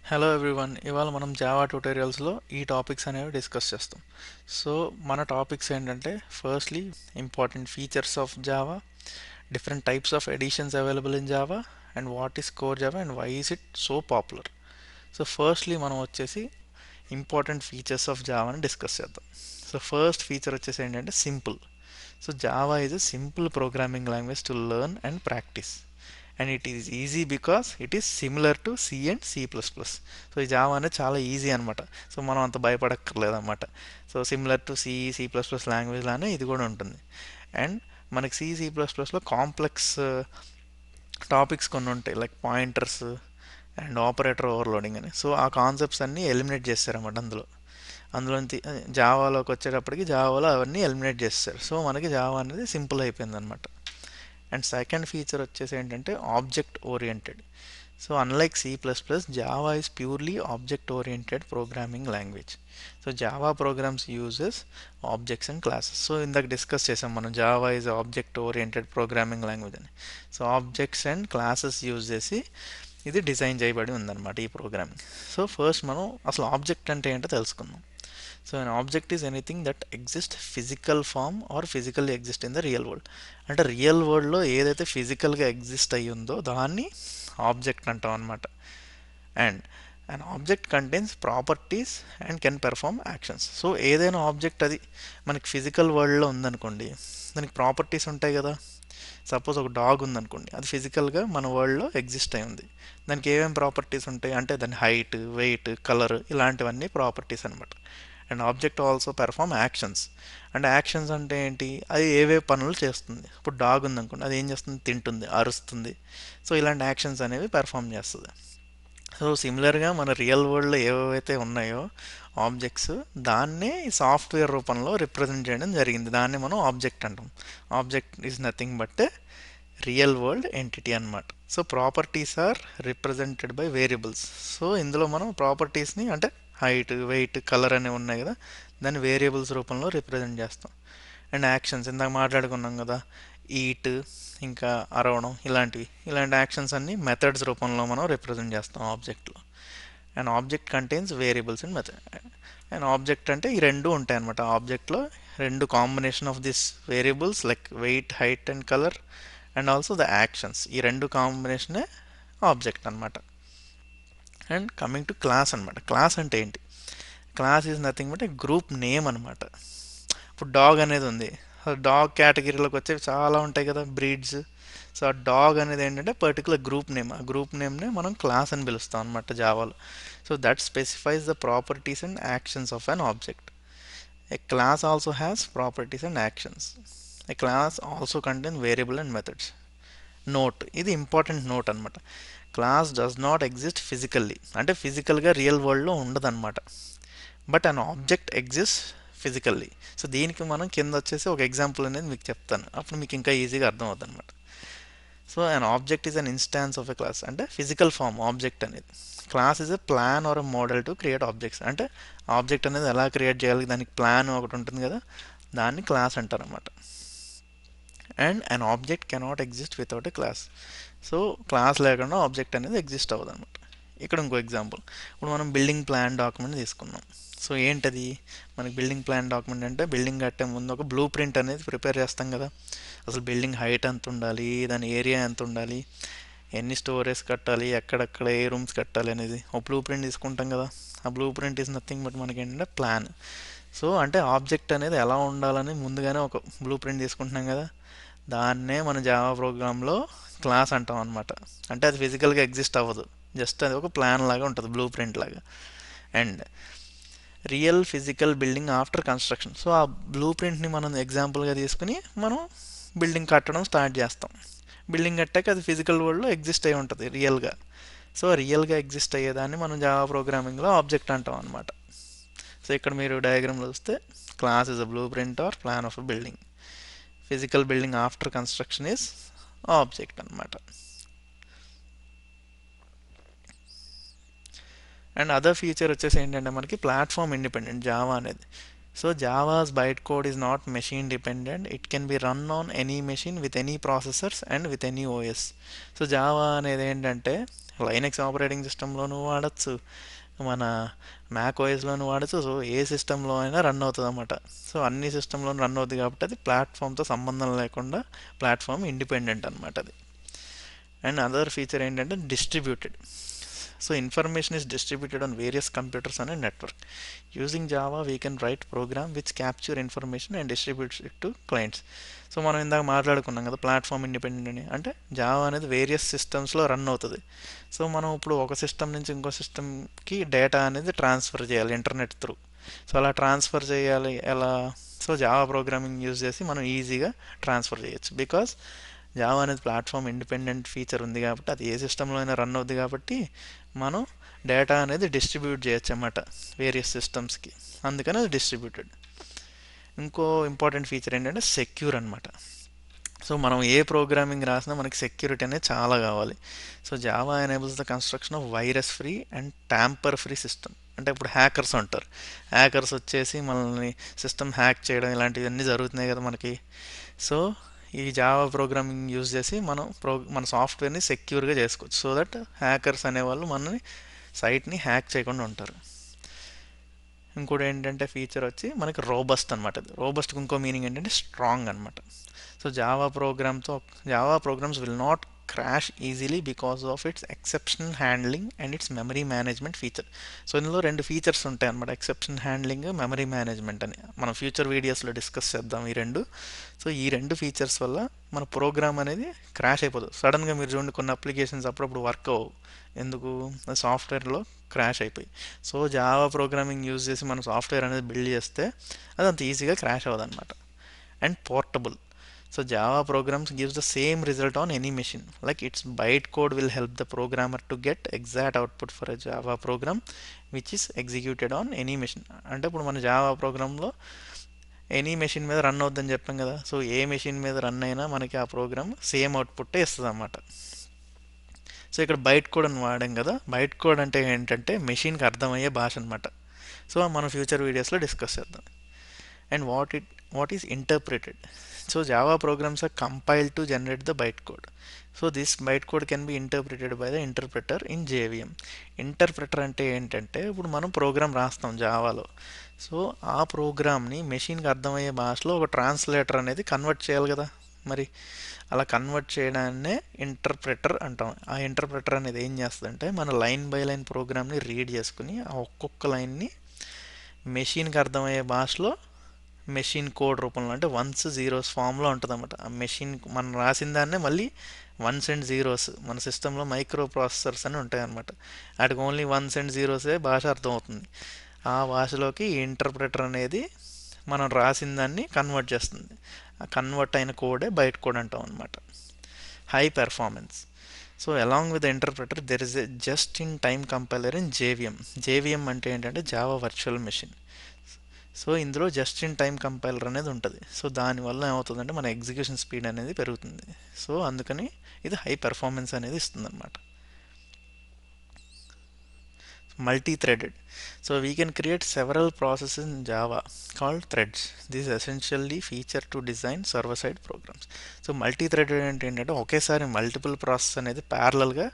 Hello everyone, ఇవాళ మనం Java ట్యూటోరియల్స్లో ఈ టాపిక్స్ అనేవి డిస్కస్ చేస్తాం. సో మన టాపిక్స్ ఏంటంటే, firstly important features of Java, different types of editions available in Java, and what is core Java and why is it so popular. So firstly మనం వచ్చేసి important features of జావాని discuss చేద్దాం. So first feature వచ్చేసి ఏంటంటే simple. So Java is a simple programming language to learn and practice. And it is easy because it is similar to C and C++. So ఈ Java అనేది చాలా easy అనమాట. So మనం అంత భయపడక్కర్లేదు అనమాట. So similar to C++ language లానే ఇది కూడా ఉంటుంది. అండ్ మనకి C++లో కాంప్లెక్స్ టాపిక్స్ కొన్ని ఉంటాయి, like pointers and operator overloading అని. సో ఆ కాన్సెప్ట్స్ అన్నీ ఎలిమినేట్ చేస్తారన్నమాట అందులో జావాలోకి వచ్చేటప్పటికి జావాలో అవన్నీ ఎలిమినేట్ చేస్తారు. సో మనకి జావా అనేది సింపుల్ అయిపోయింది అనమాట. అండ్ సెకండ్ ఫీచర్ వచ్చేసి ఏంటంటే object oriented. So unlike C++, Java is purely object oriented programming language. So Java programs uses objects and classes. So ఇందాక డిస్కస్ చేసాం మనం, Java is object oriented programming language అని. So objects and classes use చేసి ఇది design చేయబడి ఉందన్నమాట ఈ programming. So first మనం అసలు ఆబ్జెక్ట్ అంటే ఏంటో తెలుసుకుందాం. So an object is anything that exists physical form or physically exist in the real world. అంటే రియల్ వరల్డ్లో ఏదైతే ఫిజికల్గా ఎగ్జిస్ట్ అయ్యి ఉందో దాన్ని ఆబ్జెక్ట్ అంటాం అనమాట. And an object contains properties and can perform actions. So ఏదైనా ఆబ్జెక్ట్ అది మనకి ఫిజికల్ వరల్డ్లో ఉందనుకోండి, దానికి ప్రాపర్టీస్ ఉంటాయి కదా. సపోజ్ ఒక డాగ్ ఉందనుకోండి, అది ఫిజికల్గా మన వరల్డ్లో ఎగ్జిస్ట్ అయి ఉంది. దానికి ఏమేమి ప్రాపర్టీస్ ఉంటాయి అంటే దాని హైట్, వెయిట్, కలర్, ఇలాంటివన్నీ ప్రాపర్టీస్ అనమాట. And object also perform actions. అంటే యాక్షన్స్ అంటే ఏంటి, అది ఏవే పనులు చేస్తుంది. ఇప్పుడు డాగ్ ఉందనుకోండి, అది ఏం చేస్తుంది, తింటుంది, అరుస్తుంది. సో ఇలాంటి యాక్షన్స్ అనేవి పెర్ఫామ్ చేస్తుంది. సో సిమిలర్గా మన రియల్ వరల్డ్లో ఏవైతే ఉన్నాయో ఆబ్జెక్ట్స్, దాన్నే ఈ సాఫ్ట్వేర్ రూపంలో రిప్రజెంట్ చేయడం జరిగింది. దాన్ని మనం ఆబ్జెక్ట్ అంటాం. Object is nothing but real world entity అనమాట. So properties are represented by variables. So ఇందులో మనం ప్రాపర్టీస్ని అంటే హైట్, వెయిట్, కలర్ అనేవి ఉన్నాయి కదా, దాన్ని వేరియబుల్స్ రూపంలో రిప్రజెంట్ చేస్తాం. అండ్ యాక్షన్స్ ఇందాక మాట్లాడుకున్నాం కదా, ఈట్, ఇంకా అరవడం, ఇలాంటి యాక్షన్స్ అన్ని మెథడ్స్ రూపంలో మనం రిప్రజెంట్ చేస్తాం ఆబ్జెక్ట్లో. And object contains variables and method. And object అంటే ఈ రెండు ఉంటాయి అనమాట ఆబ్జెక్ట్లో, రెండు combination of this variables like weight, height and colour, and also the actions, ఈ రెండు కాంబినేషనే ఆబ్జెక్ట్ అనమాట. అండ్ కమింగ్ టు క్లాస్ అనమాట. క్లాస్ అంటే ఏంటి, class is nothing but group name అనమాట. ఇప్పుడు డాగ్ అనేది ఉంది, డాగ్ కేటగిరీలోకి వచ్చేవి చాలా ఉంటాయి కదా, బ్రీడ్స్. సో ఆ డాగ్ అనేది ఏంటంటే పర్టికులర్ గ్రూప్ నేమ్, ఆ గ్రూప్ నేమ్నే మనం క్లాస్ అని పిలుస్తాం అనమాట జావాలో. So that specifies the properties and actions of an object. A class also has properties and actions. A class also contain variable and methods. Note, ఇది ఇంపార్టెంట్ నోట్ అనమాట. Class does not exist physically, అంటే ఫిజికల్గా real వరల్డ్లో ఉండదన్నమాట. But an object exist physically. So దీనికి మనం కింద వచ్చేసి ఒక ఎగ్జాంపుల్ అనేది మీకు చెప్తాను, అప్పుడు మీకు ఇంకా ఈజీగా అర్థం అవుతుంది అనమాట. So an object is an instance of a class, అంటే ఫిజికల్ ఫామ్ ఆబ్జెక్ట్ అనేది. Class is a plan or a model to create objects. అంటే ఆబ్జెక్ట్ అనేది ఎలా క్రియేట్ చేయాలి, దానికి ప్లాన్ ఒకటి ఉంటుంది కదా, దాన్ని క్లాస్ అంటారు అనమాట. And an object cannot exist without a class. So class లేకుండా ఆబ్జెక్ట్ అనేది ఎగ్జిస్ట్ అవ్వదు అనమాట. ఇక్కడ ఇంకో ఎగ్జాంపుల్, ఇప్పుడు మనం బిల్డింగ్ ప్లాన్ డాక్యుమెంట్ తీసుకున్నాం. సో ఏంటది, మనకి బిల్డింగ్ ప్లాన్ డాక్యుమెంట్ అంటే బిల్డింగ్ కట్టే ముందు ఒక బ్లూ ప్రింట్ అనేది ప్రిపేర్ చేస్తాం కదా. అసలు బిల్డింగ్ హైట్ ఎంత ఉండాలి, దాని ఏరియా ఎంత ఉండాలి, ఎన్ని స్టోరేజ్ కట్టాలి, ఎక్కడెక్కడ ఏ రూమ్స్ కట్టాలి అనేది ఒక బ్లూ ప్రింట్ తీసుకుంటాం కదా. ఆ blue print is nothing but మనకి ఏంటంటే ప్లాన్. సో అంటే ఆబ్జెక్ట్ అనేది ఎలా ఉండాలని ముందుగానే ఒక బ్లూ ప్రింట్ తీసుకుంటున్నాం కదా, దాన్నే మన జావా ప్రోగ్రాంలో క్లాస్ అంటాం అనమాట. అంటే అది ఫిజికల్గా ఎగ్జిస్ట్ అవ్వదు, జస్ట్ అది ఒక ప్లాన్ లాగా ఉంటుంది, బ్లూ ప్రింట్ లాగా. And real physical building after construction. So ఆ బ్లూ ప్రింట్ని మనం ఎగ్జాంపుల్గా తీసుకుని మనం బిల్డింగ్ కట్టడం స్టార్ట్ చేస్తాం. బిల్డింగ్ కట్టాక అది ఫిజికల్ వరల్డ్లో ఎగ్జిస్ట్ అయి ఉంటుంది రియల్గా. సో రియల్గా ఎగ్జిస్ట్ అయ్యేదాన్ని మనం జావా ప్రోగ్రామింగ్లో ఆబ్జెక్ట్ అంటాం అనమాట. సో ఇక్కడ మీరు డయాగ్రామ్లో చూస్తే class is a blueprint or plan of a building. Physical building after construction is object అనమాట. అండ్ అదర్ ఫీచర్ వచ్చేసి ఏంటంటే మనకి ప్లాట్ఫామ్ ఇండిపెండెంట్ జావా అనేది. So Java's bytecode is not machine dependent. It can be run on any machine with any processors and with any OS. So Java అనేది ఏంటంటే Linux operating సిస్టంలోనూ వాడచ్చు, మన Mac ఓఎస్లోనూ వాడచ్చు. So ఏ సిస్టంలో అయినా రన్ అవుతుంది అన్నమాట. సో అన్ని సిస్టంలోనూ రన్ అవుతుంది కాబట్టి అది ప్లాట్ఫామ్తో సంబంధం లేకుండా ప్లాట్ఫామ్ ఇండిపెండెంట్ అనమాట అది. అండ్ అదర్ ఫీచర్ ఏంటంటే distributed. So information is distributed on various computers on a network. Using Java, we can write program which capture information and distributes it to clients. So మనం ఇందాక మాట్లాడుకున్నాం కదా platform independent అని, అంటే Java అనేది various సిస్టమ్స్లో run అవుతుంది. So మనం ఇప్పుడు ఒక సిస్టమ్ నుంచి ఇంకో సిస్టమ్కి డేటా అనేది ట్రాన్స్ఫర్ చేయాలి ఇంటర్నెట్ త్రూ. సో అలా ట్రాన్స్ఫర్ చేయాలి ఎలా? సో జావా ప్రోగ్రామింగ్ యూజ్ చేసి మనం ఈజీగా ట్రాన్స్ఫర్ చేయొచ్చు. బికాస్ జావా అనేది ప్లాట్ఫామ్ ఇండిపెండెంట్ ఫీచర్ ఉంది కాబట్టి అది ఏ సిస్టంలో అయినా రన్ అవుద్ది కాబట్టి మనం డేటా అనేది డిస్ట్రిబ్యూట్ చేయొచ్చు అన్నమాట వేరియస్ సిస్టమ్స్కి. అందుకని అది డిస్ట్రిబ్యూటెడ్. ఇంకో ఇంపార్టెంట్ ఫీచర్ ఏంటంటే సెక్యూర్ అనమాట. సో మనం ఏ ప్రోగ్రామింగ్ రాసినా మనకి సెక్యూరిటీ అనేది చాలా కావాలి. So Java enables the construction of virus free and tamper free system. అంటే ఇప్పుడు హ్యాకర్స్ ఉంటారు, హ్యాకర్స్ వచ్చేసి మనల్ని సిస్టమ్ హ్యాక్ చేయడం ఇలాంటివన్నీ జరుగుతున్నాయి కదా మనకి. సో ఈ జావా ప్రోగ్రామింగ్ యూజ్ చేసి మనం మన సాఫ్ట్వేర్ని సెక్యూర్గా చేసుకోవచ్చు. సో దట్ హ్యాకర్స్ అనేవాళ్ళు మనని సైట్ని హ్యాక్ చేయకుండా ఉంటారు. ఇంకోటి ఏంటంటే ఫీచర్ వచ్చి మనకి రోబస్ట్ అనమాట. రోబస్ట్కి ఇంకో మీనింగ్ ఏంటంటే స్ట్రాంగ్ అనమాట. So Java programmes will not crash easily because of its exceptional handling and it's memory management feature. So ఇందులో రెండు ఫీచర్స్ ఉంటాయి అనమాట, ఎక్సెప్షన్ హ్యాండ్లింగ్, మెమరీ మేనేజ్మెంట్ అని. మనం ఫ్యూచర్ వీడియోస్లో డిస్కస్ చేద్దాం ఈ రెండు. సో ఈ రెండు ఫీచర్స్ వల్ల మన ప్రోగ్రామ్ అనేది క్రాష్ అయిపోతుంది. సడన్గా మీరు చూడండి కొన్ని అప్లికేషన్స్ అప్పుడప్పుడు వర్క్ అవ్వవు, ఎందుకు? సాఫ్ట్వేర్లో క్రాష్ అయిపోయి. సో జావా ప్రోగ్రామింగ్ యూజ్ చేసి మనం సాఫ్ట్వేర్ అనేది బిల్డ్ చేస్తే అది అంత ఈజీగా క్రాష్ అవ్వదు అనమాట. And portable. So Java programs gives the same result on any machine. Like its bytecode will help the programmer to get exact output for a Java program which is executed on any machine. అంటే ఇప్పుడు మన Java ప్రోగ్రాంలో any machine మీద run అవుద్దని చెప్పాం కదా. So ఏ machine మీద run అయినా మనకి ఆ ప్రోగ్రామ్ సేమ్ అవుట్పుట్టే ఇస్తుంది అన్నమాట. సో ఇక్కడ బైట్ కోడ్ అని వాడాం కదా, బైట్ కోడ్ అంటే ఏంటంటే మెషిన్కి అర్థమయ్యే భాష అనమాట. సో మనం ఫ్యూచర్ వీడియోస్లో డిస్కస్ చేద్దాం. And what is interpreted. So Java programs are compiled to generate the bytecode. So this bytecode can be interpreted by the interpreter in JVM. Interpreter అంటే ఏంటంటే ఇప్పుడు మనం ప్రోగ్రామ్ రాస్తాం జావాలో. సో ఆ ప్రోగ్రామ్ని మెషిన్కి అర్థమయ్యే భాషలో ఒక ట్రాన్స్లేటర్ అనేది కన్వర్ట్ చేయాలి కదా. మరి అలా కన్వర్ట్ చేయడాన్నే ఇంటర్ప్రెటర్ అంటాం. ఆ ఇంటర్ప్రెటర్ అనేది ఏం చేస్తుందంటే మన లైన్ బై లైన్ ప్రోగ్రామ్ని రీడ్ చేసుకుని ఆ ఒక్కొక్క లైన్ని మెషిన్కి అర్థమయ్యే భాషలో మెషిన్ కోడ్ రూపంలో, అంటే వన్స్ జీరోస్ ఫామ్లో ఉంటుంది అన్నమాట. ఆ మెషిన్ మనం రాసిన దాన్నే మళ్ళీ వన్స్ అండ్ జీరోస్, మన సిస్టంలో మైక్రో ప్రాసెసర్స్ అని ఉంటాయి అన్నమాట, వాటికి ఓన్లీ వన్స్ అండ్ జీరోసే భాష అర్థమవుతుంది. ఆ భాషలోకి ఇంటర్ప్రెటర్ అనేది మనం రాసిన దాన్ని కన్వర్ట్ చేస్తుంది. ఆ కన్వర్ట్ అయిన కోడే బైట్ కోడ్ అంటాం అనమాట. High performance. So along with interpreter there is a just in time compiler in JVM. JVM అంటే ఏంటంటే జావా వర్చువల్ మెషిన్. సో ఇందులో జస్ట్ ఇన్ టైమ్ కంపైలర్ అనేది ఉంటుంది. సో దానివల్ల ఏమవుతుందంటే మన ఎగ్జిక్యూషన్ స్పీడ్ అనేది పెరుగుతుంది. సో అందుకని ఇది హై పెర్ఫార్మెన్స్ అనేది ఇస్తుంది అనమాట. Multi-threaded. So we can create several processes in Java called threads. This is essentially feature to design server-side programs. So multi-threaded అంటే ఏంటంటే ఒకేసారి మల్టిపుల్ ప్రాసెస్ అనేది ప్యారలల్గా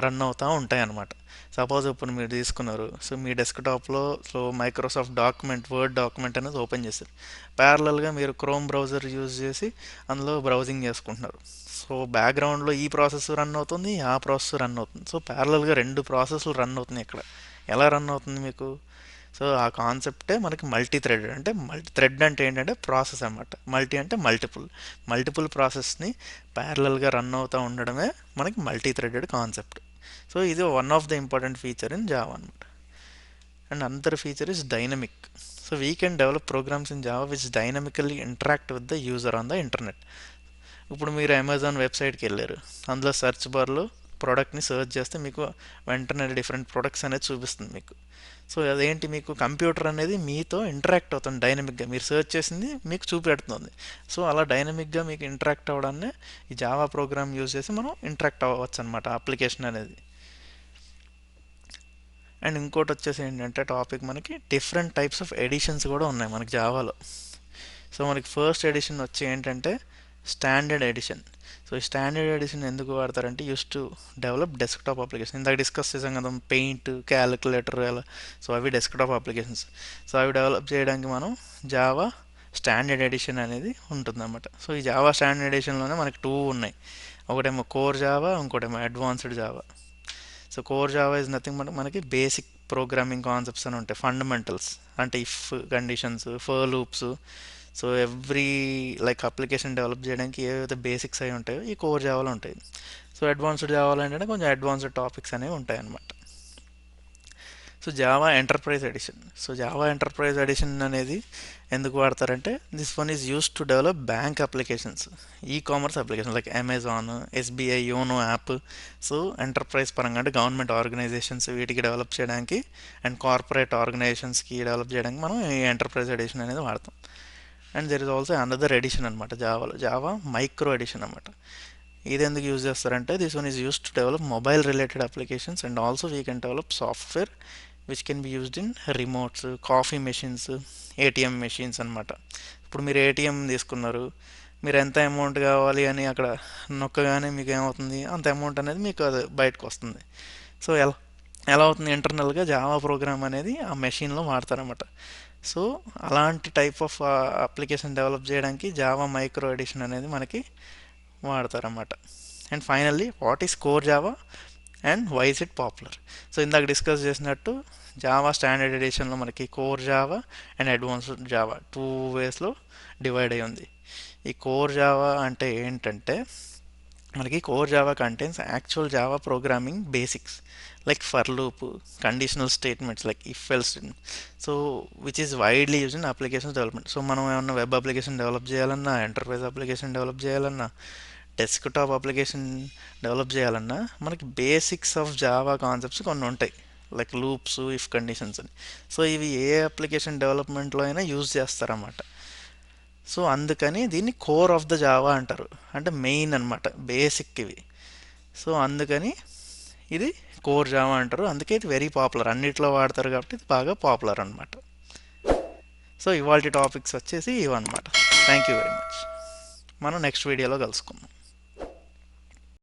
రన్ అవుతూ ఉంటాయి అన్నమాట. సపోజ్ ఇప్పుడు మీరు తీసుకున్నారు, సో మీ డెస్క్టాప్లో సో మైక్రోసాఫ్ట్ వర్డ్ డాక్యుమెంట్ అనేది ఓపెన్ చేస్తారు. ప్యారలల్గా మీరు క్రోమ్ బ్రౌజర్ యూజ్ చేసి అందులో బ్రౌజింగ్ చేసుకుంటున్నారు. సో బ్యాక్గ్రౌండ్లో ఈ ప్రాసెస్ రన్ అవుతుంది, ఆ ప్రాసెస్ రన్ అవుతుంది. సో ప్యారలల్గా రెండు ప్రాసెస్లు రన్ అవుతున్నాయి ఇక్కడ. ఎలా రన్ అవుతుంది మీకు? సో ఆ కాన్సెప్టే మనకి మల్టీ థ్రెడెడ్. అంటే థ్రెడ్ అంటే ఏంటంటే ప్రాసెస్ అనమాట, మల్టీ అంటే మల్టిపుల్ ప్రాసెస్ని ప్యారలల్గా రన్ అవుతూ ఉండడమే మనకి మల్టీ థ్రెడెడ్ కాన్సెప్ట్. సో ఇది one of the important feature in Java అనమాట. And another feature is dynamic. So we can develop programs in Java which dynamically interact with the user on the internet. ఇప్పుడు మీరు Amazon వెబ్సైట్కి వెళ్ళారు, అందులో search బార్లో ప్రోడక్ట్ని search చేస్తే మీకు వెంటనే డిఫరెంట్ ప్రొడక్ట్స్ అనేది చూపిస్తుంది మీకు. సో అదేంటి, మీకు కంప్యూటర్ అనేది మీతో ఇంటరాక్ట్ అవుతుంది డైనమిక్గా, మీరు సెర్చ్ చేసింది మీకు చూపెడుతుంది. సో అలా డైనమిక్గా మీకు ఇంటరాక్ట్ అవ్వడాన్ని ఈ జావా ప్రోగ్రామ్ యూజ్ చేసి మనం ఇంటరాక్ట్ అవ్వచ్చు అనమాట అప్లికేషన్ అనేది. అండ్ ఇంకోటి వచ్చేసి ఏంటంటే టాపిక్ మనకి డిఫరెంట్ టైప్స్ ఆఫ్ ఎడిషన్స్ కూడా ఉన్నాయి మనకి జావాలో. సో మనకి ఫస్ట్ ఎడిషన్ వచ్చి ఏంటంటే స్టాండర్డ్ ఎడిషన్. సో ఈ స్టాండర్డ్ ఎడిషన్ ఎందుకు వాడతారంటే use to develop desktop application. ఇందాక డిస్కస్ చేసాం కదా పెయింట్, క్యాలిక్యులేటర్ అలా. సో అవి డెస్క్టాప్ అప్లికేషన్స్. సో అవి డెవలప్ చేయడానికి మనం జావా స్టాండర్డ్ ఎడిషన్ అనేది ఉంటుందన్నమాట. సో ఈ జావా స్టాండర్డ్ ఎడిషన్లోనే మనకి టూ ఉన్నాయి. ఒకటేమో కోర్ జావా, ఇంకోటేమో advanced Java. So core Java is nothing మనకి బేసిక్ ప్రోగ్రామింగ్ కాన్సెప్ట్స్ అని ఉంటాయి, ఫండమెంటల్స్. అంటే if conditions, for loops. So every like application develop చేయడానికి ఏవైతే బేసిక్స్ అయి ఉంటాయో ఈ కోర్ జావాలో ఉంటాయి. సో అడ్వాన్స్డ్ జావాలో ఏంటంటే కొంచెం అడ్వాన్స్డ్ టాపిక్స్ అనేవి ఉంటాయి అన్నమాట. So Java enterprise edition. So Java enterprise edition అనేది ఎందుకు వాడతారంటే this one is use to develop bank applications, e commerce application like Amazon, SBI Yono app. So enterprise పరంగా అంటే గవర్నమెంట్ ఆర్గనైజేషన్స్ వీటికి డెవలప్ చేయడానికి అండ్ కార్పొరేట్ ఆర్గనైజేషన్స్కి డెవలప్ చేయడానికి మనం ఈ ఎంటర్ప్రైజ్ ఎడిషన్ అనేది వాడతాం. And there is also another edition అనమాట జావాలో, జావా మైక్రో ఎడిషన్ అనమాట. ఇది ఎందుకు యూజ్ చేస్తారంటే this one is use to develop mobile related applications and also we can develop software which can be used in remotes, coffee machines, ATM machines అనమాట. ఇప్పుడు మీరు ATM తీసుకున్నారు, మీరు ఎంత అమౌంట్ కావాలి అని అక్కడ నొక్కగానే మీకు ఏమవుతుంది, అంత అమౌంట్ అనేది మీకు అది బయటకు వస్తుంది. సో ఎలా ఎలా అవుతుంది, ఇంటర్నల్గా జావా ప్రోగ్రామ్ అనేది ఆ మెషిన్లో వాడతారనమాట. సో అలాంటి టైప్ ఆఫ్ అప్లికేషన్ డెవలప్ చేయడానికి జావా మైక్రో ఎడిషన్ అనేది మనకి వాడతారన్నమాట. And finally what is core Java and why is it popular. So ఇందాక డిస్కస్ చేసినట్టు జావా స్టాండర్డ్ ఎడిషన్లో మనకి core Java and advanced Java two వేస్లో డివైడ్ అయి ఉంది. ఈ కోర్ జావా అంటే ఏంటంటే మనకి core Java contains actual Java programming basics like for loop, conditional statements like if else. So which is widely use in application development. So మనం ఏమన్నా web application develop చేయాలన్నా, ఎంటర్ప్రైజ్ అప్లికేషన్ డెవలప్ చేయాలన్నా, desktop application develop చేయాలన్నా మనకి basics of Java concepts కొన్ని ఉంటాయి like loops, if conditions అని. So ఇవి ఏ అప్లికేషన్ డెవలప్మెంట్లో అయినా యూజ్ చేస్తారన్నమాట. సో అందుకని దీన్ని కోర్ ఆఫ్ ద జావా అంటారు, అంటే మెయిన్ అనమాట, బేసిక్ ఇవి. సో అందుకని ఇది కోర్ జావా అంటారు. అందుకే ఇది వెరీ పాపులర్, అన్నిట్లో వాడతారు కాబట్టి ఇది బాగా పాపులర్ అనమాట. సో ఇవాళ టాపిక్స్ వచ్చేసి ఇవన్నమాట. Thank you very much. మనం నెక్స్ట్ వీడియోలో కలుసుకుందాం.